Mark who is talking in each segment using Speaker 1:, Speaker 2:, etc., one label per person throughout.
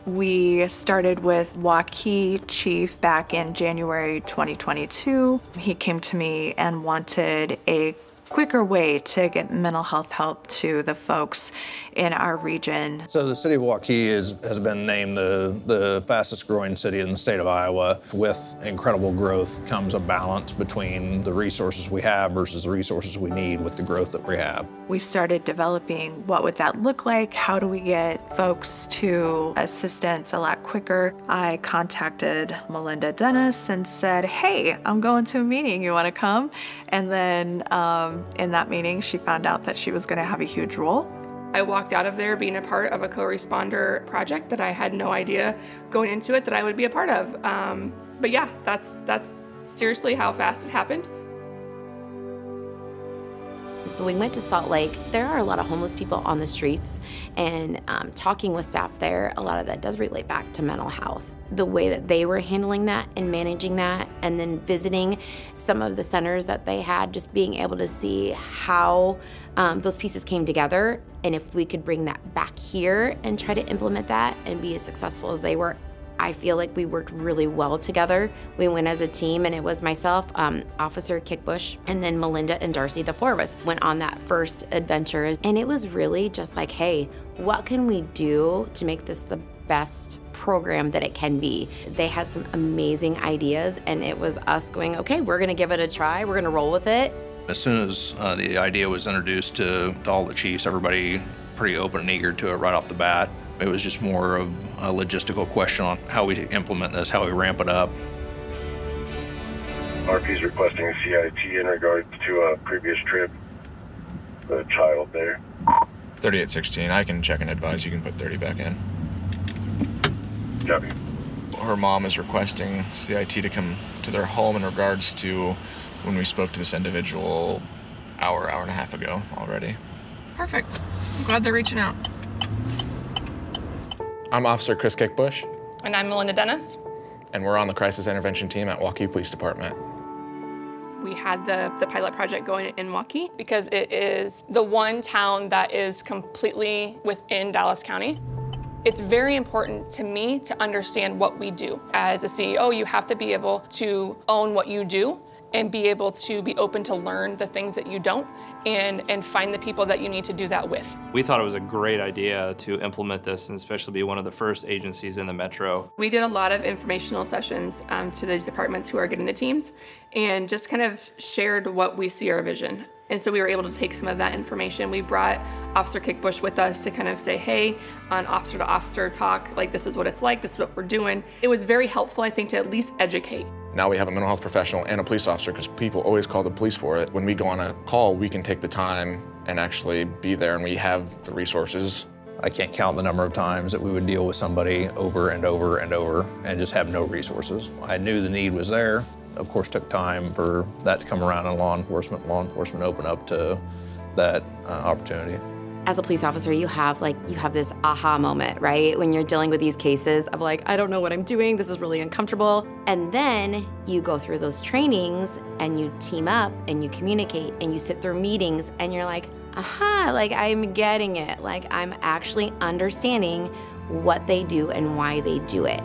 Speaker 1: We started with Waukee Chief back in January 2022. He came to me and wanted a quicker way to get mental health help to the folks in our region.
Speaker 2: So the city of Waukee has been named the fastest growing city in the state of Iowa. With incredible growth comes a balance between the resources we have versus the resources we need with the growth that we have.
Speaker 1: We started developing what would that look like? How do we get folks to assistance a lot quicker? I contacted Melinda Dennis and said, hey, I'm going to a meeting, you wanna come? And then in that meeting, she found out that she was gonna have a huge role.
Speaker 3: I walked out of there being a part of a co-responder project that I had no idea going into it that I would be a part of. But yeah, that's seriously how fast it happened.
Speaker 4: So we went to Salt Lake. There are a lot of homeless people on the streets, and talking with staff there, a lot of that does relate back to mental health. The way that they were handling that and managing that, and then visiting some of the centers that they had, just being able to see how those pieces came together, and if we could bring that back here and try to implement that and be as successful as they were. I feel like we worked really well together. We went as a team, and it was myself, Officer Kickbush, and then Melinda and Darcy, the four of us, went on that first adventure. And it was really just like, hey, what can we do to make this the best program that it can be? They had some amazing ideas, and it was us going, okay, we're gonna give it a try, we're gonna roll with it.
Speaker 2: As soon as the idea was introduced to all the chiefs, everybody pretty open and eager to it right off the bat. It was just more of a logistical question on how we implement this, how we ramp it up.
Speaker 5: RP's requesting CIT in regards to a previous trip, the child there.
Speaker 6: 3816, I can check and advise you can put 30 back in.
Speaker 5: Copy.
Speaker 6: Her mom is requesting CIT to come to their home in regards to when we spoke to this individual hour and a half ago already.
Speaker 3: Perfect. I'm glad they're reaching out.
Speaker 6: I'm Officer Chris Kickbush.
Speaker 3: And I'm Melinda Dennis.
Speaker 6: And we're on the crisis intervention team at Waukee Police Department.
Speaker 3: We had the pilot project going in Waukee because it is the one town that is completely within Dallas County. It's very important to me to understand what we do. As a CEO, you have to be able to own what you do and be able to be open to learn the things that you don't and find the people that you need to do that with.
Speaker 7: We thought it was a great idea to implement this and especially be one of the first agencies in the metro.
Speaker 3: We did a lot of informational sessions to these departments who are getting the teams and just kind of shared what we see our vision. And so we were able to take some of that information. We brought Officer Kickbush with us to kind of say, hey, on officer to officer talk, like this is what it's like, this is what we're doing. It was very helpful, I think, to at least educate.
Speaker 6: Now we have a mental health professional and a police officer because people always call the police for it. When we go on a call, we can take the time and actually be there, and we have the resources.
Speaker 2: I can't count the number of times that we would deal with somebody over and over and over and just have no resources. I knew the need was there. Of course, took time for that to come around in law enforcement open up to that opportunity.
Speaker 4: As a police officer, you have this aha moment, right? When you're dealing with these cases of like, I don't know what I'm doing, this is really uncomfortable. And then you go through those trainings and you team up and you communicate and you sit through meetings and you're like, aha, like I'm getting it. Like I'm actually understanding what they do and why they do it.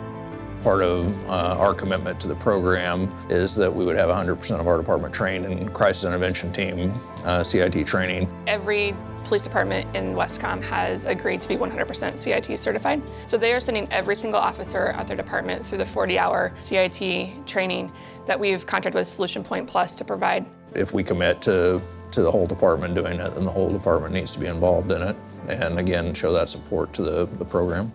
Speaker 2: Part of our commitment to the program is that we would have 100% of our department trained in crisis intervention team CIT training.
Speaker 3: Every police department in Westcom has agreed to be 100% CIT certified. So they are sending every single officer at their department through the 40-hour CIT training that we've contracted with Solution Point Plus to provide.
Speaker 2: If we commit to the whole department doing it, then the whole department needs to be involved in it, and again, show that support to the program.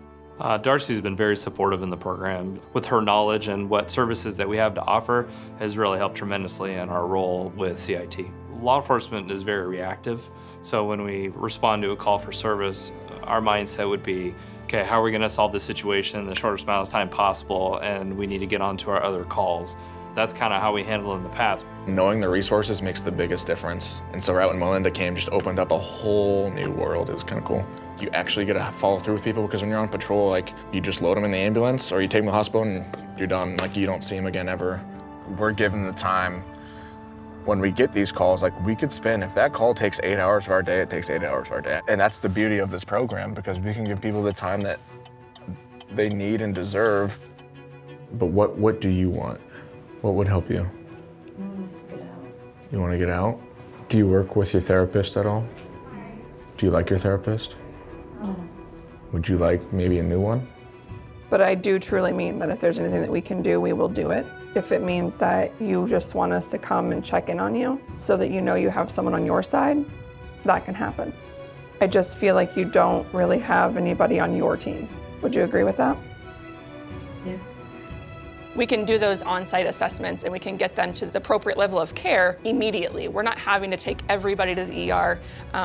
Speaker 7: Darcy's been very supportive in the program. With her knowledge and what services that we have to offer has really helped tremendously in our role with CIT. Law enforcement is very reactive, so when we respond to a call for service, our mindset would be, okay, how are we gonna solve this situation in the shortest amount of time possible, and we need to get on to our other calls. That's kind of how we handled it in the past.
Speaker 6: Knowing the resources makes the biggest difference. And so right when Melinda came, just opened up a whole new world. It was kind of cool. You actually get to follow through with people because when you're on patrol, like you just load them in the ambulance or you take them to the hospital and you're done. Like you don't see them again ever. We're given the time when we get these calls, like we could spend, if that call takes 8 hours of our day, it takes 8 hours of our day. And that's the beauty of this program because we can give people the time that they need and deserve. But what do you want? What would help you? You want to get out? Do you work with your therapist at all? Do you like your therapist? Would you like maybe a new one?
Speaker 3: But I do truly mean that if there's anything that we can do, we will do it. If it means that you just want us to come and check in on you so that you know you have someone on your side, that can happen. I just feel like you don't really have anybody on your team. Would you agree with that? Yeah. We can do those on-site assessments and we can get them to the appropriate level of care immediately. We're not having to take everybody to the ER.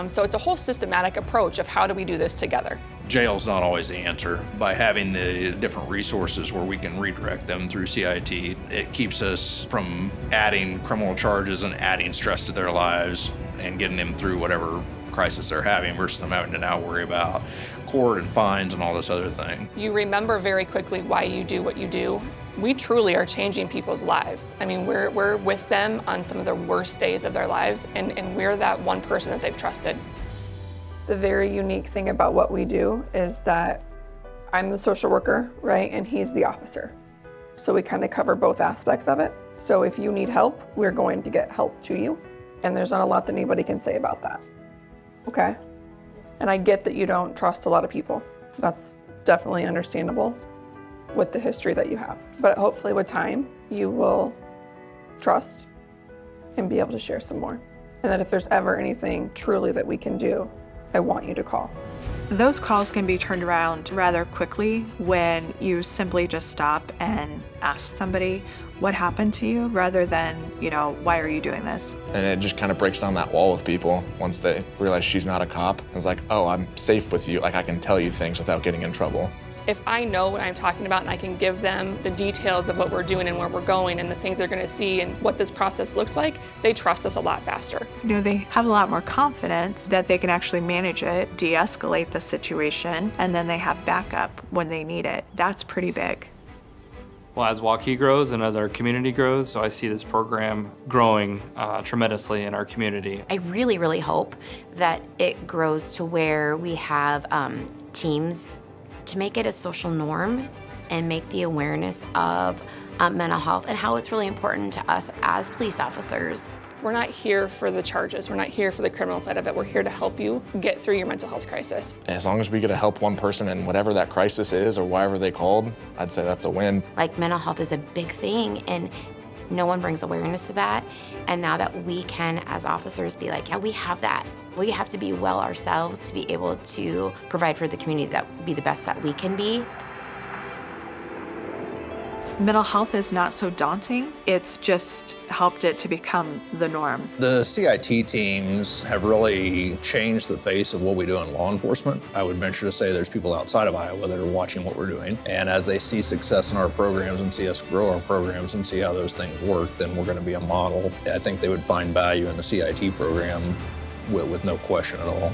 Speaker 3: So it's a whole systematic approach of how do we do this together.
Speaker 2: Jail's not always the answer. By having the different resources where we can redirect them through CIT, it keeps us from adding criminal charges and adding stress to their lives and getting them through whatever crisis they're having versus them having to now worry about court and fines and all this other thing.
Speaker 3: You remember very quickly why you do what you do. We truly are changing people's lives. I mean, we're with them on some of the worst days of their lives, and we're that one person that they've trusted. The very unique thing about what we do is that I'm the social worker, right, and he's the officer. So we kind of cover both aspects of it. So if you need help, we're going to get help to you, and there's not a lot that anybody can say about that. Okay? And I get that you don't trust a lot of people. That's definitely understandable with the history that you have. But hopefully with time, you will trust and be able to share some more. And that if there's ever anything truly that we can do, I want you to call.
Speaker 1: Those calls can be turned around rather quickly when you simply just stop and ask somebody what happened to you rather than, why are you doing this?
Speaker 6: And it just kind of breaks down that wall with people once they realize she's not a cop. It's like, oh, I'm safe with you. Like I can tell you things without getting in trouble.
Speaker 3: If I know what I'm talking about and I can give them the details of what we're doing and where we're going and the things they're gonna see and what this process looks like, they trust us a lot faster.
Speaker 1: They have a lot more confidence that they can actually manage it, de-escalate the situation, and then they have backup when they need it. That's pretty big.
Speaker 7: Well, as Waukee grows and as our community grows, so I see this program growing tremendously in our community.
Speaker 4: I really, really hope that it grows to where we have teams to make it a social norm and make the awareness of mental health and how it's really important to us as police officers.
Speaker 3: We're not here for the charges. We're not here for the criminal side of it. We're here to help you get through your mental health crisis.
Speaker 6: As long as we get to help one person in whatever that crisis is or whatever they called, I'd say that's a win.
Speaker 4: Like mental health is a big thing and no one brings awareness to that. And now that we can, as officers, be like, yeah, we have that. We have to be well ourselves to be able to provide for the community that be the best that we can be.
Speaker 1: Mental health is not so daunting. It's just helped it to become the norm.
Speaker 2: The CIT teams have really changed the face of what we do in law enforcement. I would venture to say there's people outside of Iowa that are watching what we're doing. And as they see success in our programs and see us grow our programs and see how those things work, then we're going to be a model. I think they would find value in the CIT program with no question at all.